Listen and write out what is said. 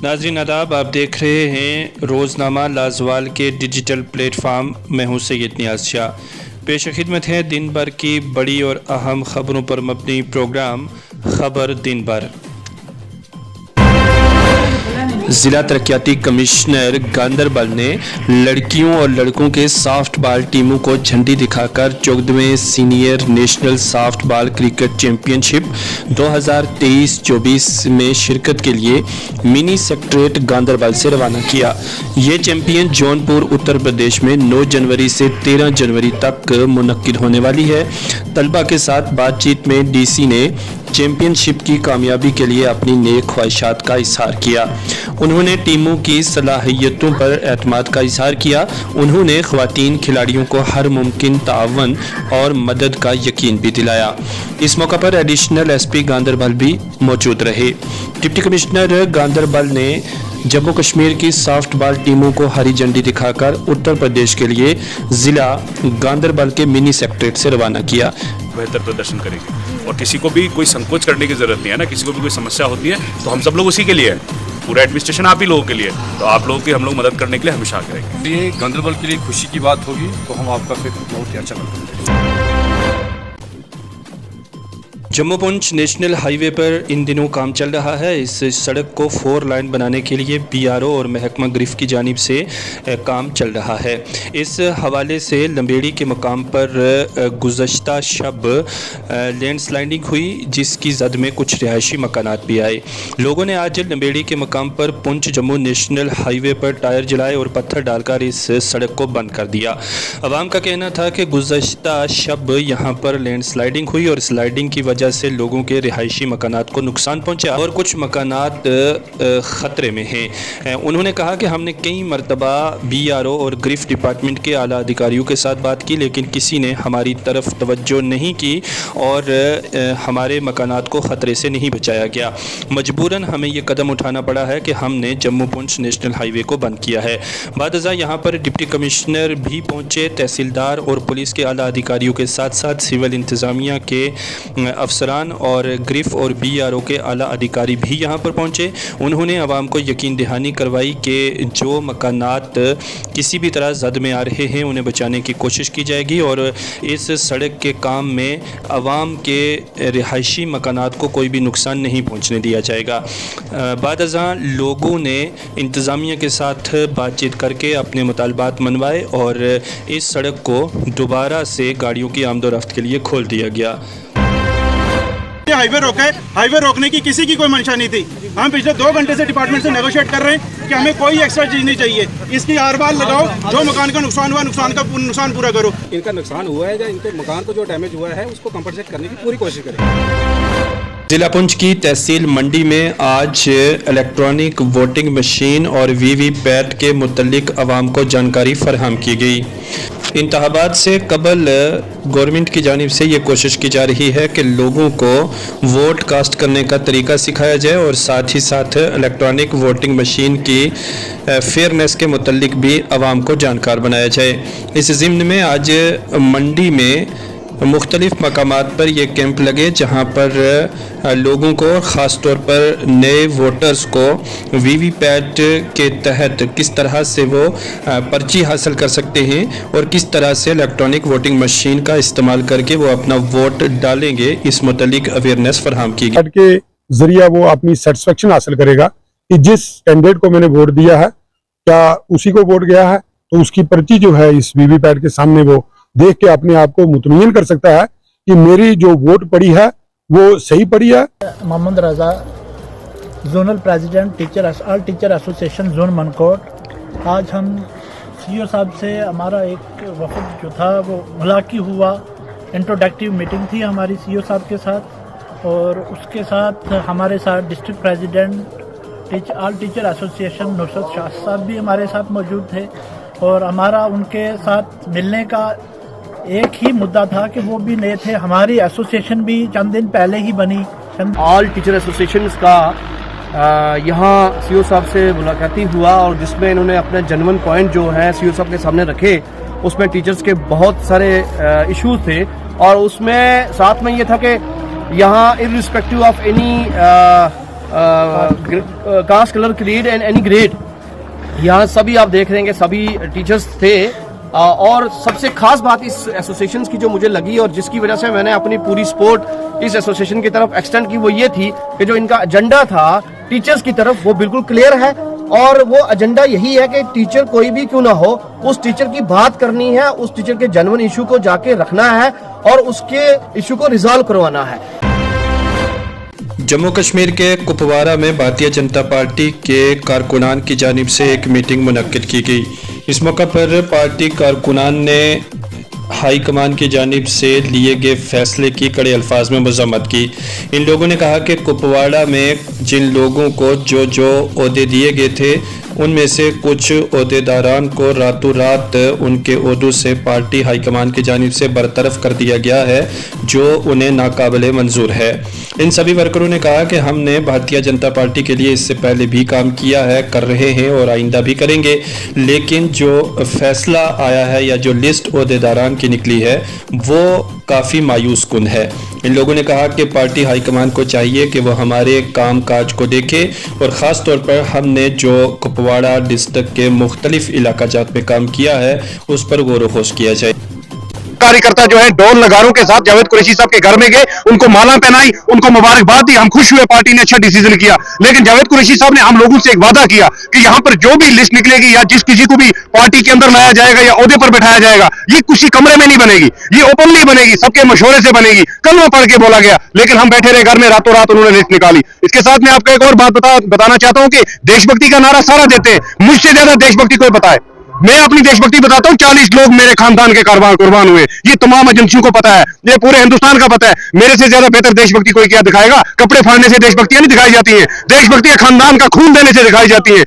नाज़रीन आदाब, आप देख रहे हैं रोज़नामा लाजवाल के डिजिटल प्लेटफार्म। मैं हूँ सैयद नियाज़ शाह। पेश खिदमत है दिन भर की बड़ी और अहम ख़बरों पर मबनी प्रोग्राम खबर दिन भर। ज़िला तरक्याती कमिश्नर गांदरबल ने लड़कियों और लड़कों के सॉफ्ट बॉल टीमों को झंडी दिखाकर 14वें senior national soft ball cricket championship 2023-24 में शिरकत के लिए मिनी सेक्रेटेरिएट गांदरबल से रवाना किया। ये चैंपियन जौनपुर उत्तर प्रदेश में 9 जनवरी से 13 जनवरी तक मुनक्किद होने वाली है। तलबा के साथ बातचीत में डीसी ने चैंपियनशिप की कामयाबी के लिए अपनी नेक ख्वाहिशात का इजहार किया। उन्होंने टीमों की सलाहियतों पर एतमाद का इजहार किया। उन्होंने ख्वातीन खिलाड़ियों को हर मुमकिन ताअवन और मदद का यकीन भी दिलाया। इस मौका पर एडिशनल एसपी गांदरबल भी मौजूद रहे। डिप्टी कमिश्नर गांदरबल ने जम्मू कश्मीर की सॉफ्ट बॉल टीमों को हरी झंडी दिखाकर उत्तर प्रदेश के लिए ज़िला गांदरबल के मिनी सेक्रेटेरिएट से रवाना किया। बेहतर प्रदर्शन करेंगे और किसी को भी कोई संकोच करने की जरूरत नहीं है ना। किसी को भी कोई समस्या होती है तो हम सब लोग उसी के लिए हैं। पूरा एडमिनिस्ट्रेशन आप ही लोगों के लिए, तो आप लोगों की हम लोग मदद करने के लिए हमेशा करेंगे। ये गांदरबल के लिए खुशी की बात होगी तो हम आपका फिर बहुत ही अच्छा करेंगे। जम्मू पुंछ नेशनल हाईवे पर इन दिनों काम चल रहा है। इस सड़क को 4 लाइन बनाने के लिए बीआरओ और महकमा गिरफ्त की जानिब से काम चल रहा है। इस हवाले से लंबेड़ी के मकाम पर गुज़श्ता शब लैंडस्लाइडिंग हुई, जिसकी जद में कुछ रिहायशी मकानात भी आए। लोगों ने आज लंबेड़ी के मकाम पर पुंछ जम्मू नेशनल हाईवे पर टायर जलाए और पत्थर डालकर इस सड़क को बंद कर दिया। अवाम का कहना था कि गुज़श्ता शब यहाँ पर लैंडस्लाइडिंग हुई और स्लाइडिंग की वजह से लोगों के रिहायशी मकानात को नुकसान पहुंचा और कुछ मकानात ख़तरे में हैं। उन्होंने कहा कि हमने कई मरतबा बीआरओ और गिरफ्त डिपार्टमेंट के आला अधिकारियों के साथ बात की, लेकिन किसी ने हमारी तरफ तवज्जो नहीं की और हमारे मकानात को ख़तरे से नहीं बचाया गया। मजबूरन हमें ये कदम उठाना पड़ा है कि हमने जम्मू पुंछ नेशनल हाईवे को बंद किया है। बादअज़ा यहाँ पर डिप्टी कमिश्नर भी पहुँचे, तहसीलदार और पुलिस के आला अधिकारियों के साथ साथ सिविल इंतज़ामिया के अफसरान और गिरफ्त और बीआरओ के आला अधिकारी भी यहाँ पर पहुँचे। उन्होंने आवाम को यकीन दहानी करवाई कि जो मकानात किसी भी तरह जद में आ रहे हैं उन्हें बचाने की कोशिश की जाएगी और इस सड़क के काम में आवाम के रिहायशी मकानात को कोई भी नुकसान नहीं पहुँचने दिया जाएगा। बादअज़ा लोगों ने इंतज़ामिया के साथ बातचीत करके अपने मुतालबात मनवाए और इस सड़क को दोबारा से गाड़ियों की आमदोरफ्त के लिए खोल दिया गया। हाईवे रोका है, हाईवे रोकने की किसी की कोई मंशा नहीं थी। हम पिछले 2 घंटे से डिपार्टमेंट से नेगोशिएट कर रहे हैं कि हमें कोई एक्स्ट्रा चीज नहीं चाहिए। इसकी आर-पार लगाओ, जो मकान का नुकसान हुआ नुकसान पूरा करो। इनका नुकसान हुआ है या इनके मकान को जो डैमेज हुआ है उसको कंपनसेट करने की पूरी कोशिश करें। जिला पुंछ की तहसील मंडी में आज इलेक्ट्रॉनिक वोटिंग मशीन और वीवीपैट के मुतल्लिक अवाम को जानकारी फराहम की गई। इंतखाबात से कबल गवर्नमेंट की जानिब से ये कोशिश की जा रही है कि लोगों को वोट कास्ट करने का तरीका सिखाया जाए और साथ ही साथ इलेक्ट्रॉनिक वोटिंग मशीन की फेयरनेस के मुतल्लिक भी आवाम को जानकार बनाया जाए। इस ज़िम्न में आज मंडी में मुख्तलिफ मकामात पर ये कैंप लगे, जहाँ पर लोगों को ख़ास तौर पर नए वोटर्स को वीवीपैट के तहत किस तरह से वो पर्ची हासिल कर सकते हैं और किस तरह से इलेक्ट्रॉनिक वोटिंग मशीन का इस्तेमाल करके वो अपना वोट डालेंगे, इस मुतल्लिक अवेयरनेस फराहम की गई। के जरिए वो अपनी सेटिस्फेक्शन हासिल करेगा कि जिस कैंडिडेट को मैंने वोट दिया है क्या उसी को वोट गया है, तो उसकी पर्ची जो है इस वीवीपैट के सामने वो देख के अपने आप को मुतमईन कर सकता है कि मेरी जो वोट पड़ी है वो सही पड़ी है। Mohammad Raza, zonal president all teacher association zone Mankot. आज हम सीईओ साहब से हमारा एक वफद जो था वो मुलाकात हुआ। इंट्रोडक्टिव मीटिंग थी हमारी सीईओ साहब के साथ और उसके साथ हमारे साथ district president all teacher association Nusrat Shah साहब भी हमारे साथ मौजूद थे और हमारा उनके साथ मिलने का एक ही मुद्दा था कि वो भी नए थे। हमारी एसोसिएशन भी चंद दिन पहले ही बनी। ऑल टीचर एसोसिएशन का यहाँ सीईओ साहब से मुलाकाती हुआ और जिसमें इन्होंने अपने जेन्युइन पॉइंट जो है सीईओ साहब के सामने रखे। उसमें टीचर्स के बहुत सारे इश्यूज थे और उसमें साथ में ये था कि यहाँ irrespective of any caste, colour, creed and any grade, यहाँ सभी आप देख रहे हैं कि सभी टीचर्स थे। और सबसे खास बात इस एसोसिएशन की जो मुझे लगी और जिसकी वजह से मैंने अपनी पूरी सपोर्ट इस एसोसिएशन की तरफ एक्सटेंड की, वो ये थी कि जो इनका एजेंडा था टीचर्स की तरफ वो बिल्कुल क्लियर है। और वो एजेंडा यही है कि टीचर कोई भी क्यों ना हो, उस टीचर की बात करनी है, उस टीचर के जेन्युइन इशू को जाके रखना है और उसके इशू को रिजॉल्व करवाना है। जम्मू कश्मीर के कुपवारा में भारतीय जनता पार्टी के कारकुनान की जानिब से एक मीटिंग मुनक्किद की गई। इस मौका पर पार्टी कारकुनान ने हाई कमान की जानिब से लिए गए फैसले की कड़े अल्फाज में मज़म्मत की। इन लोगों ने कहा कि कुपवाड़ा में जिन लोगों को जो ओहदे दिए गए थे, उनमें से कुछ ओहदेदारान को रातों रात उनके ओहदों से पार्टी हाईकमान की जानिब से बरतरफ कर दिया गया है, जो उन्हें नाकाबिले मंजूर है। इन सभी वर्करों ने कहा कि हमने भारतीय जनता पार्टी के लिए इससे पहले भी काम किया है, कर रहे हैं और आइंदा भी करेंगे, लेकिन जो फैसला आया है या जो लिस्ट ओहदेदारान की निकली है वो काफ़ी मायूस कुन है। इन लोगों ने कहा कि पार्टी हाईकमान को चाहिए कि वह हमारे काम काज को देखे और ख़ास तौर पर हमने जो कुपवाड़ा डिस्ट्रिक्ट के मुख्तलिफ इलाका जात में काम किया है उस पर गौर व खोज किया जाए। कार्यकर्ता जो है ढोल नगारों के साथ जावेद कुरैशी साहब के घर में गए, उनको माला पहनाई, उनको मुबारकबाद दी, हम खुश हुए, पार्टी ने अच्छा डिसीजन किया। लेकिन जावेद कुरैशी साहब ने हम लोगों से एक वादा किया कि यहाँ पर जो भी लिस्ट निकलेगी या जिस किसी को भी पार्टी के अंदर लाया जाएगा या ओहदे पर बैठाया जाएगा, ये किसी कमरे में नहीं बनेगी, ये ओपनली बनेगी, सबके मशवरे से बनेगी। कलमा पढ़ के बोला गया, लेकिन हम बैठे रहे घर में, रातों रात उन्होंने लिस्ट निकाली। इसके साथ मैं आपको एक और बात बताना चाहता हूँ कि देशभक्ति का नारा सारा देते हैं, मुझसे ज्यादा देशभक्ति कोई बताए। मैं अपनी देशभक्ति बताता हूँ, 40 लोग मेरे खानदान के कुर्बान हुए, ये तमाम एजेंसियों को पता है, ये पूरे हिंदुस्तान का पता है। मेरे से ज्यादा बेहतर देशभक्ति कोई क्या दिखाएगा? कपड़े फाड़ने से देशभक्तियां नहीं दिखाई जाती है, देशभक्ति खानदान का खून देने से दिखाई जाती है।